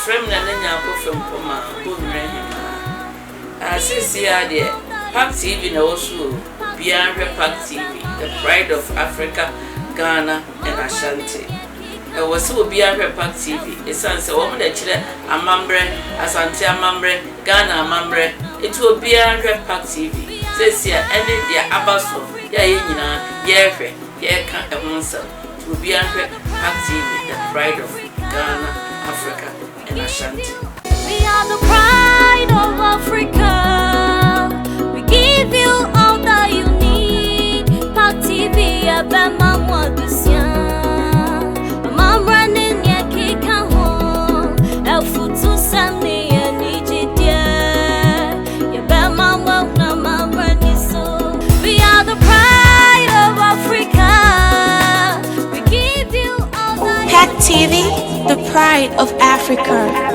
from Nanya from Poma, Bonwire Hemaa. Since the PAG TV na also beyond PAG TV, the pride of Africa, Ghana, and Asante. It was so beyond PAG TV. It's a woman that children Asante Amambre, Ghana Amambre. It will be beyond PAG TV. Says here, any dear abaso, can't a monster. It will be beyond PAG TV, the pride of Ghana, Africa, and Ashanti. We are the pride of Africa. We give you all that you need. PAG TV, Abema Mwadusia. Mama running ya kika home. Elfutu Sami ya nijidia. Yabema Mwana Mama Niso. We are the pride of Africa. We give you all that PAG TV, the pride of Africa.